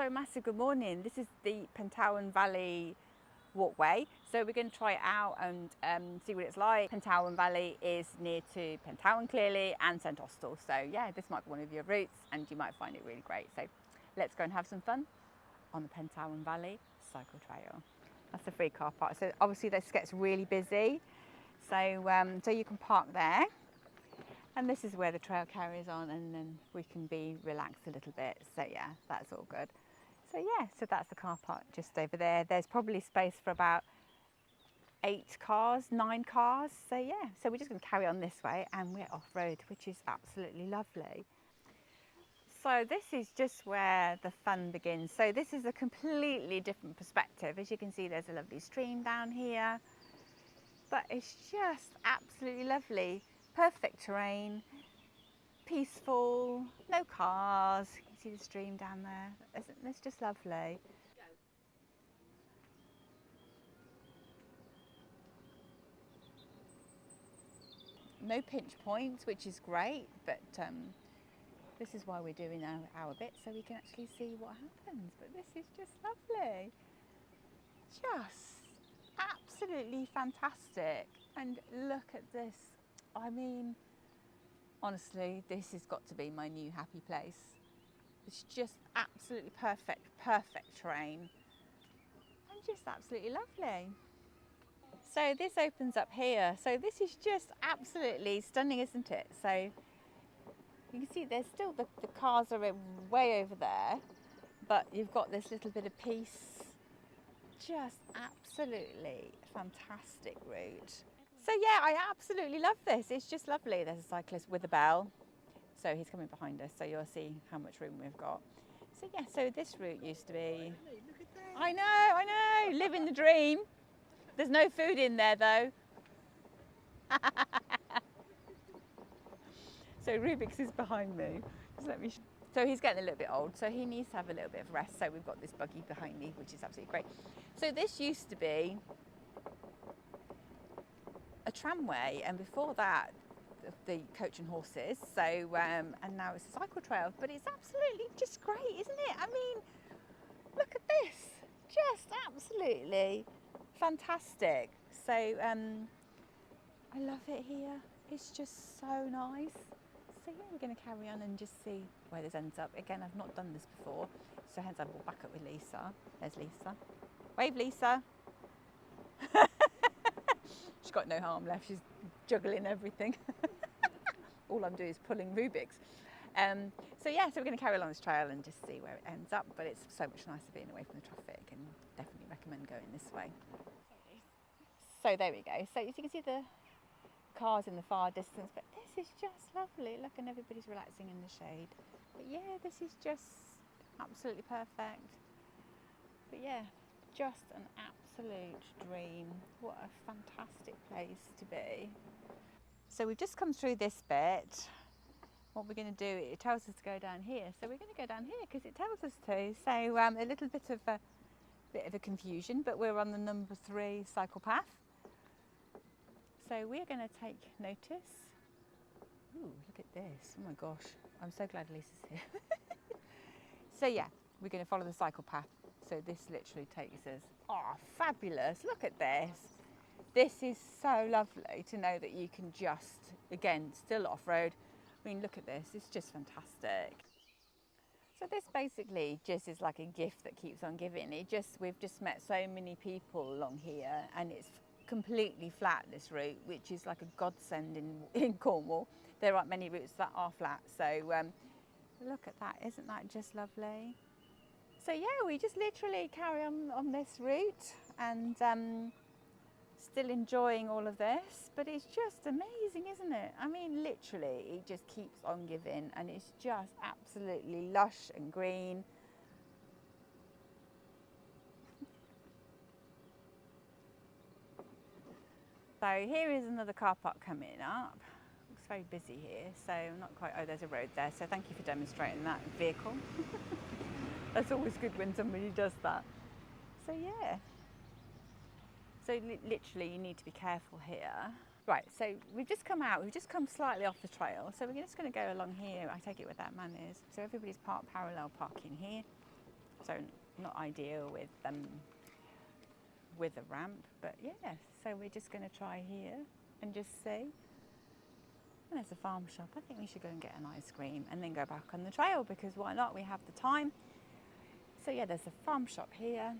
So massive good morning. This is the Pentewan Valley walkway. So we're going to try it out and see what it's like. Pentewan Valley is near to Pentewan clearly and St Austell. So yeah, this might be one of your routes and you might find it really great. So let's go and have some fun on the Pentewan Valley cycle trail. That's a free car park. So obviously this gets really busy. So, so you can park there. And this is where the trail carries on and then we can be relaxed a little bit. So yeah, that's all good. So yeah, so that's the car park just over there. There's probably space for about 8 cars, 9 cars. So yeah, so we're just going to carry on this way and we're off-road, which is absolutely lovely. So this is just where the fun begins. So this is a completely different perspective. As you can see, there's a lovely stream down here, but it's just absolutely lovely. Perfect terrain, peaceful, no cars. You can see the stream down there. It's just lovely. No pinch points, which is great, but this is why we're doing our bit, so we can actually see what happens. But this is just lovely. Just absolutely fantastic. And look at this. I mean, honestly, this has got to be my new happy place. It's just absolutely perfect terrain and just absolutely lovely. So this opens up here. So this is just absolutely stunning, isn't it? So you can see there's still the cars are way over there, but you've got this little bit of peace. Just absolutely fantastic route. So yeah, I absolutely love this. It's just lovely. There's a cyclist with a bell. So he's coming behind us, so you'll see how much room we've got. So yeah, so this route used to be... I know, living the dream. There's no food in there though. So Rubik's is behind me. Just let me... So he's getting a little bit old, so he needs to have a little bit of rest. So we've got this buggy behind me, which is absolutely great. So this used to be a tramway, and before that the coach and horses. So and now it's a cycle trail, but it's absolutely just great, isn't it? I mean, look at this, just absolutely fantastic. So I love it here. It's just so nice. So yeah, we're going to carry on and just see where this ends up. Again, I've not done this before, so hence I will back up with Lisa. There's Lisa. Wave, Lisa. She's got no harm left. She's juggling everything. All I'm doing is pulling Rubik's. So yeah, so we're going to carry along this trail and just see where it ends up. But it's so much nicer being away from the traffic, and definitely recommend going this way. So there we go. So as you can see the cars in the far distance, but this is just lovely. Look, and everybody's relaxing in the shade. But yeah, this is just absolutely perfect. But yeah, just an absolute dream. What a fantastic place to be. So we've just come through this bit. What we're going to do, it tells us to go down here. So we're going to go down here because it tells us to. So a little bit of a confusion, but we're on the number 3 cycle path. So we're going to take notice. Ooh, look at this. Oh my gosh. I'm so glad Lisa's here. So yeah, we're going to follow the cycle path. So this literally takes us, oh, fabulous. Look at this. This is so lovely to know that you can just, again, still off-road. I mean, look at this. It's just fantastic. So this basically just is like a gift that keeps on giving. We've just met so many people along here, and it's completely flat, this route, which is like a godsend in Cornwall. There aren't many routes that are flat. So look at that. Isn't that just lovely? So yeah, we just literally carry on this route and still enjoying all of this, but it's just amazing, isn't it? I mean, literally, it just keeps on giving, and it's just absolutely lush and green. So here is another car park coming up. Looks very busy here, so I'm not quite, oh, there's a road there, so thank you for demonstrating that vehicle. That's always good when somebody does that. So yeah. So literally you need to be careful here. Right, so we've just come out, we've just come slightly off the trail. So we're just going to go along here. I take it where that man is. So everybody's parked parallel parking here. so not ideal with a ramp, but yeah, so we're just going to try here and just see. And there's a farm shop. I think we should go and get an ice cream and then go back on the trail, because why not? We have the time. So yeah, there's a farm shop here.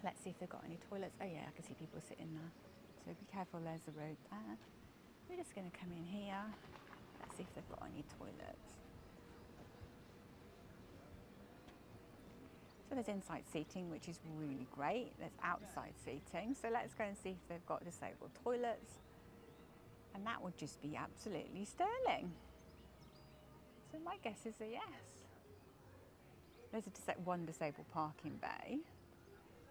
Let's see if they've got any toilets. Oh yeah, I can see people sitting there. So be careful, there's the road there. We're just going to come in here. Let's see if they've got any toilets. So there's inside seating, which is really great. There's outside seating. So let's go and see if they've got disabled toilets. And that would just be absolutely sterling. So my guess is a yes. There's one disabled parking bay.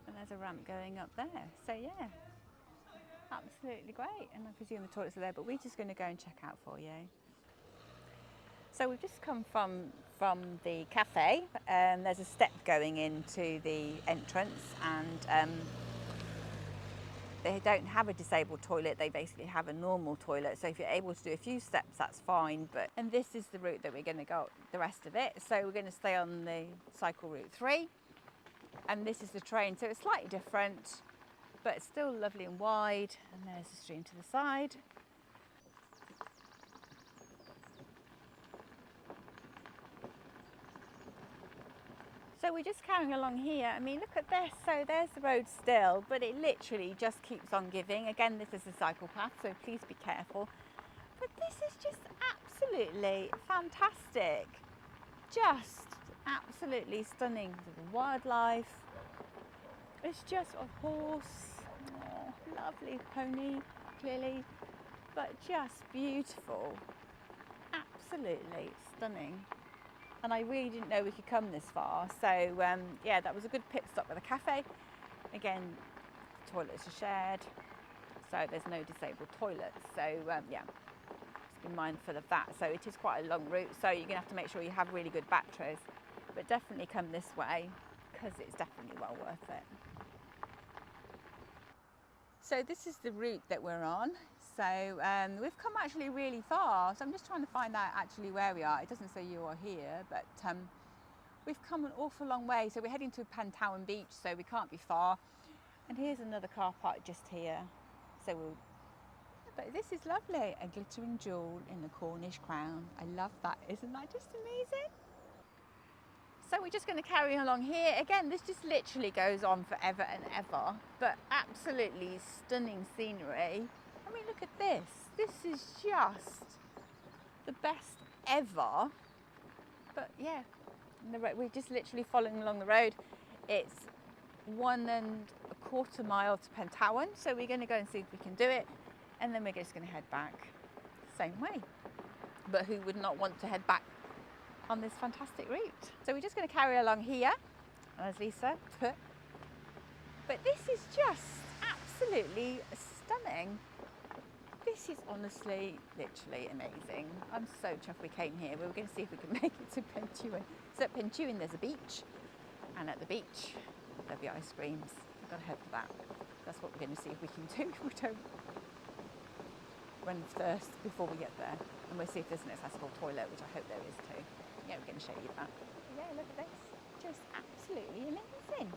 And there's a ramp going up there. So yeah, absolutely great. And I presume the toilets are there, but we're just going to go and check out for you. So we've just come from the cafe. There's a step going into the entrance, and they don't have a disabled toilet. They basically have a normal toilet. So if you're able to do a few steps, that's fine. And this is the route that we're going to go the rest of it. So we're going to stay on the cycle route 3. And this is the train. So it's slightly different, but it's still lovely and wide. And there's the stream to the side. So we're just carrying along here. I mean, look at this. So there's the road still, but it literally just keeps on giving. Again, this is a cycle path, so please be careful. But this is just absolutely fantastic. Just absolutely stunning. The wildlife. It's just a horse. Oh, lovely pony, clearly, but just beautiful. Absolutely stunning. And I really didn't know we could come this far. So yeah, that was a good pit stop at the cafe. Again, the toilets are shared, so there's no disabled toilets. So yeah, just be mindful of that. So it is quite a long route, so you're gonna have to make sure you have really good batteries. But definitely come this way, because it's definitely well worth it. So this is the route that we're on. So we've come actually really far. So I'm just trying to find out actually where we are. It doesn't say you are here, but we've come an awful long way. So we're heading to Pentewan Beach, so we can't be far. And here's another car park just here. So but this is lovely. A glittering jewel in the Cornish crown. I love that. Isn't that just amazing? So we're just going to carry along here. Again, this just literally goes on forever and ever, but absolutely stunning scenery. I mean, look at this. This is just the best ever. But yeah, we're just literally following along the road. It's 1.25 miles to Pentewan, so we're going to go and see if we can do it, and then we're just going to head back same way. But who would not want to head back on this fantastic route? So we're just going to carry along here, as Lisa put. But this is just absolutely stunning. This is honestly, literally amazing. I'm so chuffed we came here. We were going to see if we can make it to Pentewan. So at Pentewan there's a beach, and at the beach there'll be ice creams. We've got to head for that. That's what we're going to see if we can do. We don't run thirst before we get there. And we'll see if there's an accessible toilet, which I hope there is too. Yeah, we're going to show you that. Yeah, look at this. Just absolutely amazing.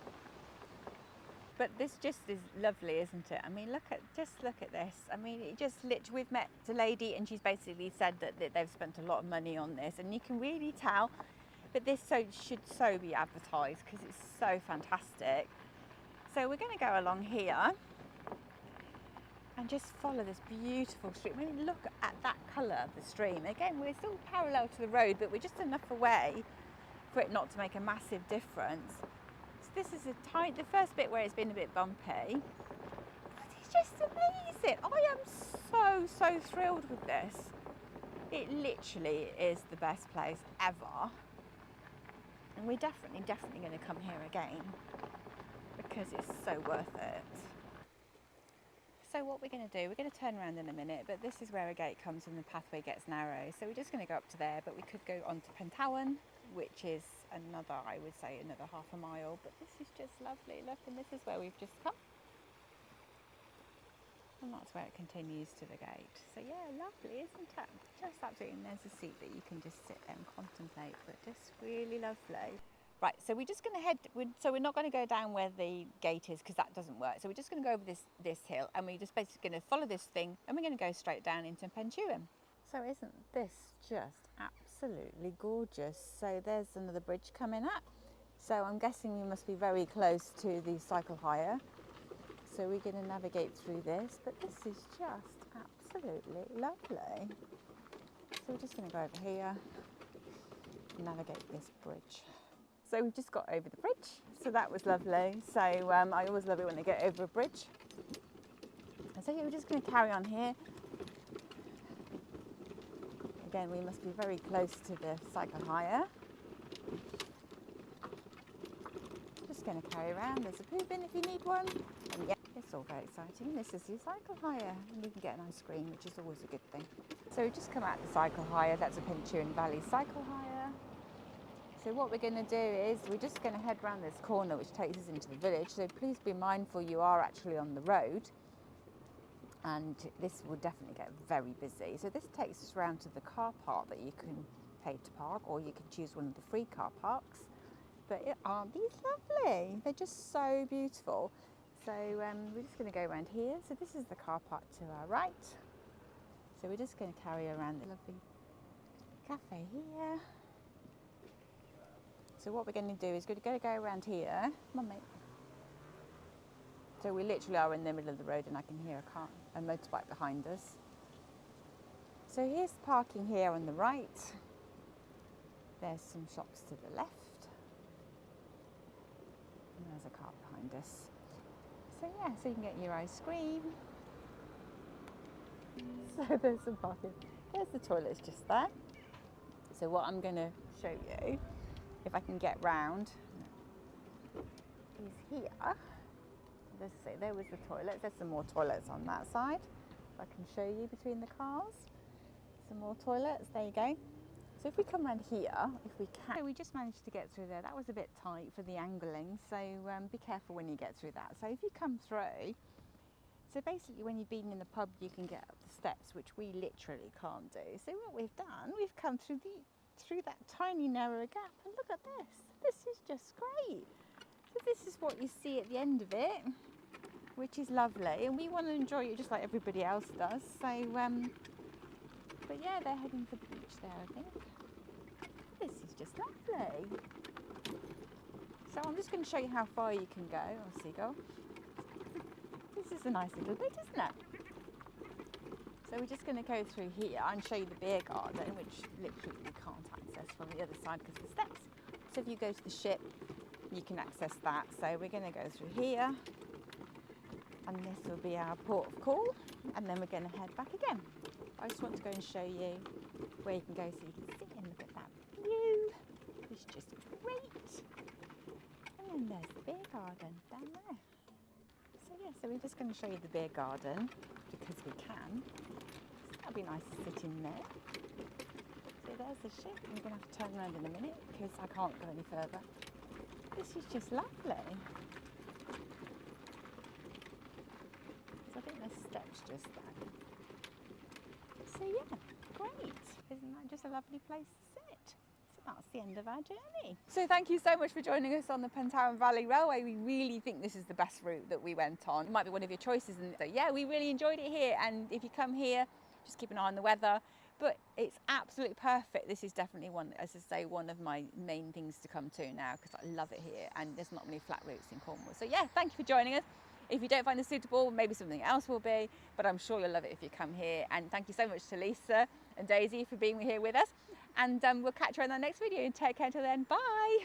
But this just is lovely, isn't it? I mean, look at this. I mean, it just literally, we've met a lady and she's basically said that they've spent a lot of money on this, and you can really tell that this should so be advertised, because it's so fantastic. So we're going to go along here and just follow this beautiful stream. I mean, look at that colour of the stream. Again, we're still parallel to the road, but we're just enough away for it not to make a massive difference. So this is the first bit where it's been a bit bumpy. But it's just amazing. I am so thrilled with this. It literally is the best place ever. And we're definitely going to come here again, because it's so worth it. So what we're going to do, we're going to turn around in a minute, but this is where a gate comes and the pathway gets narrow. So we're just going to go up to there, but we could go on to Pentewan, which is another, I would say, another half a mile. But this is just lovely. Look, and this is where we've just come. And that's where it continues to the gate. So yeah, lovely, isn't it? Just absolutely. And there's a seat that you can just sit there and contemplate, but just really lovely. Right, so we're just going to head, so we're not going to go down where the gate is because that doesn't work. So we're just going to go over this hill and we're just basically going to follow this thing and we're going to go straight down into Pentewan. So isn't this just absolutely gorgeous? So there's another bridge coming up. So I'm guessing we must be very close to the cycle hire. So we're going to navigate through this, but this is just absolutely lovely. So we're just going to go over here and navigate this bridge. So we've just got over the bridge, so that was lovely. So I always love it when I get over a bridge. And so yeah, we're just going to carry on here. Again, we must be very close to the cycle hire. Just going to carry around. There's a poo bin if you need one. And yeah, it's all very exciting. This is your cycle hire, and you can get an ice cream, which is always a good thing. So we've just come out the cycle hire. That's a Pentewan Valley cycle hire. So what we're going to do is we're just going to head round this corner which takes us into the village. So please be mindful you are actually on the road and this will definitely get very busy. So this takes us round to the car park that you can pay to park, or you can choose one of the free car parks. But aren't these lovely? They're just so beautiful. So we're just going to go around here. So this is the car park to our right. So we're just going to carry around the lovely cafe here. So what we're going to do is we're going to go around here. Come on, mate. So we literally are in the middle of the road and I can hear a motorbike behind us. So here's parking here on the right. There's some shops to the left. And there's a car behind us. So yeah, so you can get your ice cream. So there's some parking. There's the toilets just there. So what I'm going to show you, if I can get round, is here. Let's see, there was the toilet. There's some more toilets on that side. I can show you between the cars. Some more toilets, there you go. So if we come around here, if we can. So we just managed to get through there. That was a bit tight for the angling, so be careful when you get through that. So if you come through, so basically when you've been in the pub, you can get up the steps, which we literally can't do. So what we've done, we've come through that tiny narrow gap, and look at this. This is just great. So this is what you see at the end of it, which is lovely, and we want to enjoy it just like everybody else does. So, but yeah, they're heading for the beach there, I think. This is just lovely. So I'm just going to show you how far you can go. Oh, seagull. This is a nice little bit, isn't it? So we're just going to go through here and show you the beer garden, which literally you can't access from the other side because of the steps. So if you go to the ship, you can access that. So we're going to go through here, and this will be our port of call, and then we're going to head back again. I just want to go and show you where you can go so you can see and look at that view. It's just great. And then there's the beer garden down there. So yeah, so we're just going to show you the beer garden because we can. So that'll be nice to sit in there. So there's the ship. I'm going to have to turn around in a minute because I can't go any further. This is just lovely. So I think there's steps just there. So yeah, great. Isn't that just a lovely place to sit? So that's the end of our journey. So thank you so much for joining us on the Pentewan Valley Railway. We really think this is the best route that we went on. It might be one of your choices. And so yeah, we really enjoyed it here. And if you come here, just keep an eye on the weather. But it's absolutely perfect. This is definitely one, as I say, one of my main things to come to now because I love it here and there's not many flat routes in Cornwall. So yeah, thank you for joining us. If you don't find this suitable, maybe something else will be, but I'm sure you'll love it if you come here. And thank you so much to Lisa and Daisy for being here with us. And we'll catch you in the next video and take care till then. Bye.